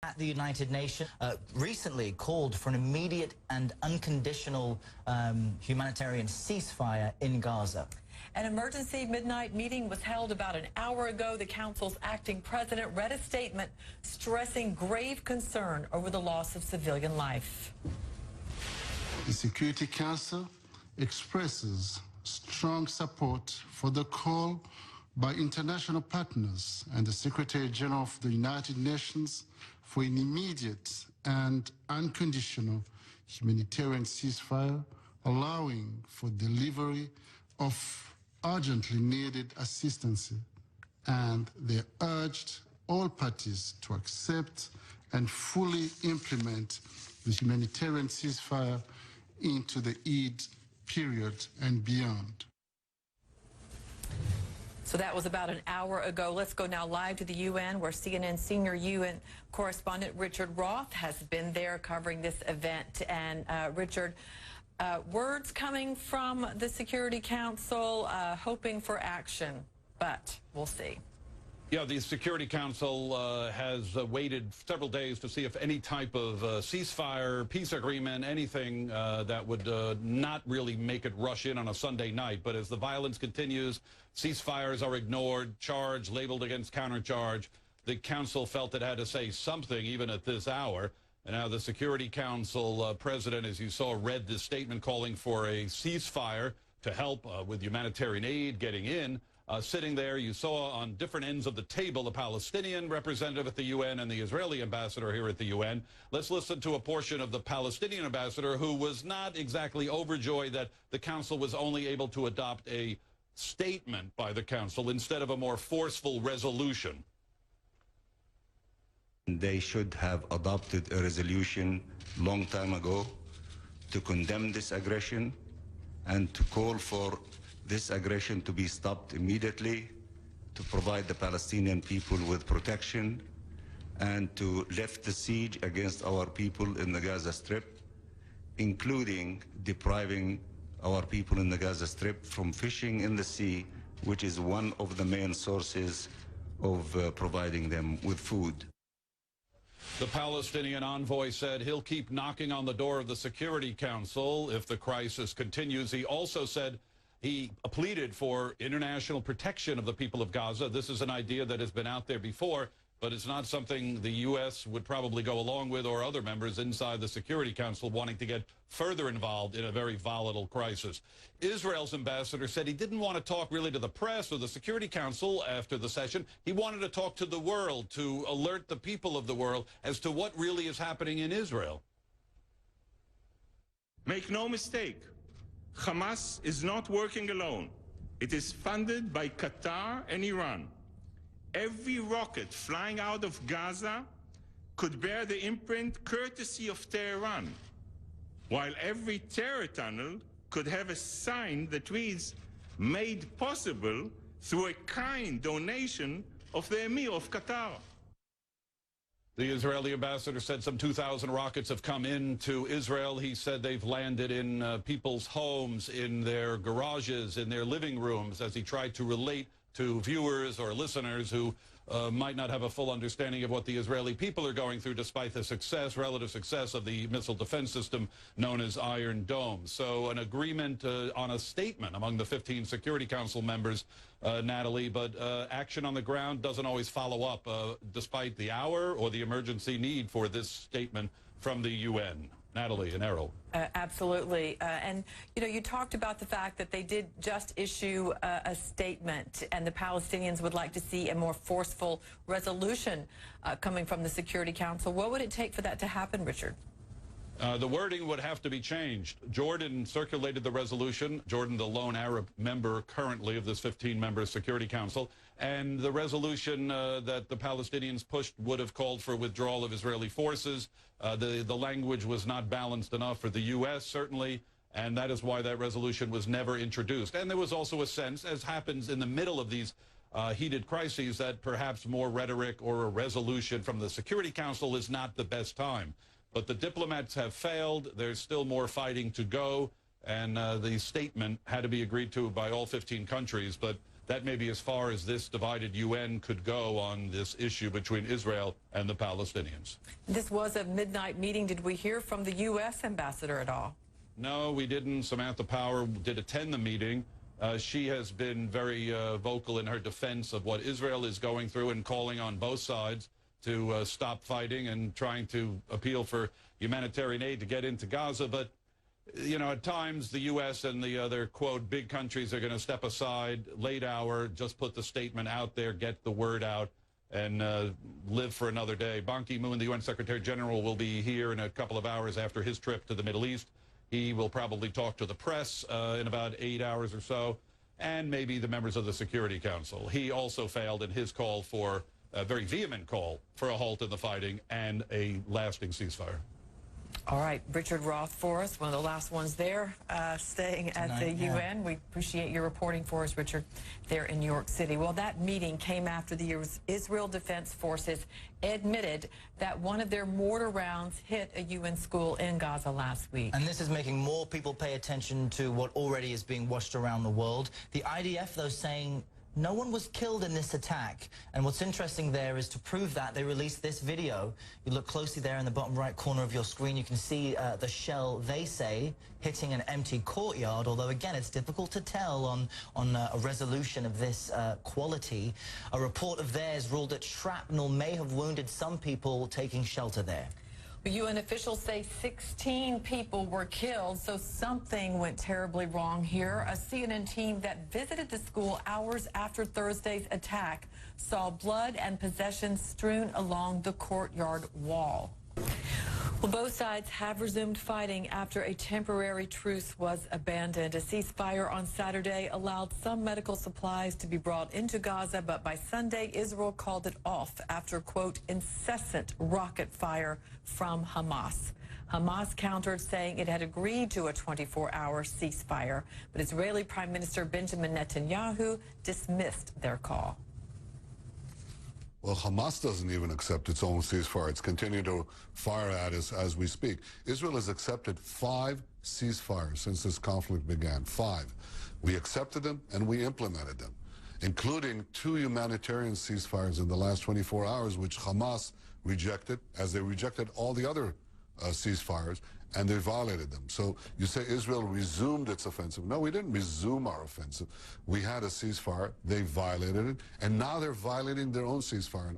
at the United Nations recently called for an immediate and unconditional humanitarian ceasefire in Gaza. An emergency midnight meeting was held about an hour ago. The council's acting president read a statement stressing grave concern over the loss of civilian life. The Security Council expresses strong support for the call by international partners and the Secretary General of the United Nations for an immediate and unconditional humanitarian ceasefire, allowing for delivery of urgently needed assistance, and they urged all parties to accept and fully implement the humanitarian ceasefire into the Eid period and beyond. So that was about an hour ago. Let's go now live to the UN, where CNN senior UN correspondent Richard Roth has been there covering this event. And Richard, words coming from the Security Council hoping for action, but we'll see. Yeah, the Security Council has waited several days to see if any type of ceasefire, peace agreement, anything that would not really make it rush in on a Sunday night. But as the violence continues, ceasefires are ignored, charge labeled against countercharge. The Council felt it had to say something even at this hour. And now the Security Council president, as you saw, read this statement calling for a ceasefire to help with humanitarian aid getting in. Sitting there, you saw on different ends of the table the Palestinian representative at the UN and the Israeli ambassador here at the UN. Let's listen to a portion of the Palestinian ambassador, who was not exactly overjoyed that the Council was only able to adopt a statement by the Council instead of a more forceful resolution. They should have adopted a resolution long time ago to condemn this aggression and to call for this aggression to be stopped immediately, to provide the Palestinian people with protection, and to lift the siege against our people in the Gaza Strip, including depriving our people in the Gaza Strip from fishing in the sea, which is one of the main sources of providing them with food. The Palestinian envoy said he'll keep knocking on the door of the Security Council if the crisis continues. He also said he pleaded for international protection of the people of Gaza. This is an idea that has been out there before, but it's not something the U.S. would probably go along with, or other members inside the Security Council wanting to get further involved in a very volatile crisis. Israel's ambassador said he didn't want to talk really to the press or the Security Council after the session. He wanted to talk to the world, to alert the people of the world as to what really is happening in Israel. Make no mistake, Hamas is not working alone. It is funded by Qatar and Iran. Every rocket flying out of Gaza could bear the imprint courtesy of Tehran, while every terror tunnel could have a sign that reads, "Made possible through a kind donation of the Emir of Qatar." The Israeli ambassador said some 2,000 rockets have come into Israel. He said they've landed in people's homes, in their garages, in their living rooms, as he tried to relate to viewers or listeners who might not have a full understanding of what the Israeli people are going through, despite the relative success of the missile defense system known as Iron Dome. So an agreement on a statement among the 15 Security Council members, Natalie, but action on the ground doesn't always follow up, despite the hour or the emergency need for this statement from the UN. Natalie and Errol. Absolutely. And, you know, you talked about the fact that they did just issue a statement, and the Palestinians would like to see a more forceful resolution coming from the Security Council. What would it take for that to happen, Richard? The wording would have to be changed. Jordan circulated the resolution. Jordan, the lone Arab member currently of this 15-member Security Council. And the resolution that the Palestinians pushed would have called for withdrawal of Israeli forces. The language was not balanced enough for the U.S., certainly, and that is why that resolution was never introduced. And there was also a sense, as happens in the middle of these heated crises, that perhaps more rhetoric or a resolution from the Security Council is not the best time. But the diplomats have failed. There's still more fighting to go, and the statement had to be agreed to by all 15 countries. But that may be as far as this divided UN could go on this issue between Israel and the Palestinians. This was a midnight meeting. Did we hear from the U.S. ambassador at all? No, we didn't. Samantha Power did attend the meeting. She has been very vocal in her defense of what Israel is going through and calling on both sides to stop fighting and trying to appeal for humanitarian aid to get into Gaza. But, you know, at times the U.S. and the other, quote, big countries are going to step aside, late hour, just put the statement out there, get the word out, and live for another day. Ban Ki-moon, the UN Secretary General, will be here in a couple of hours after his trip to the Middle East. He will probably talk to the press in about 8 hours or so, and maybe the members of the Security Council. He also failed in his call for a very vehement call for a halt in the fighting and a lasting ceasefire. All right, Richard Roth for us, one of the last ones there, staying at the UN. We appreciate your reporting for us, Richard, there in New York City. Well, that meeting came after the Israel Defense Forces admitted that one of their mortar rounds hit a UN school in Gaza last week. And this is making more people pay attention to what already is being watched around the world. The IDF, though, saying no one was killed in this attack. And what's interesting there is to prove that, they released this video. You look closely there in the bottom right corner of your screen, you can see the shell, they say, hitting an empty courtyard, although again it's difficult to tell on a resolution of this quality. A report of theirs ruled that shrapnel may have wounded some people taking shelter there. UN officials say 16 people were killed, so something went terribly wrong here. A CNN team that visited the school hours after Thursday's attack saw blood and possessions strewn along the courtyard wall. Well, both sides have resumed fighting after a temporary truce was abandoned. A ceasefire on Saturday allowed some medical supplies to be brought into Gaza, but by Sunday, Israel called it off after, quote, incessant rocket fire from Hamas. Hamas countered, saying it had agreed to a 24-hour ceasefire, but Israeli Prime Minister Benjamin Netanyahu dismissed their call. Well, Hamas doesn't even accept its own ceasefire. It's continuing to fire at us as we speak. Israel has accepted 5 ceasefires since this conflict began. 5. We accepted them and we implemented them, including 2 humanitarian ceasefires in the last 24 hours, which Hamas rejected, as they rejected all the other ceasefires, and they violated them. So you say Israel resumed its offensive. No, we didn't resume our offensive. We had a ceasefire, they violated it, and now they're violating their own ceasefire.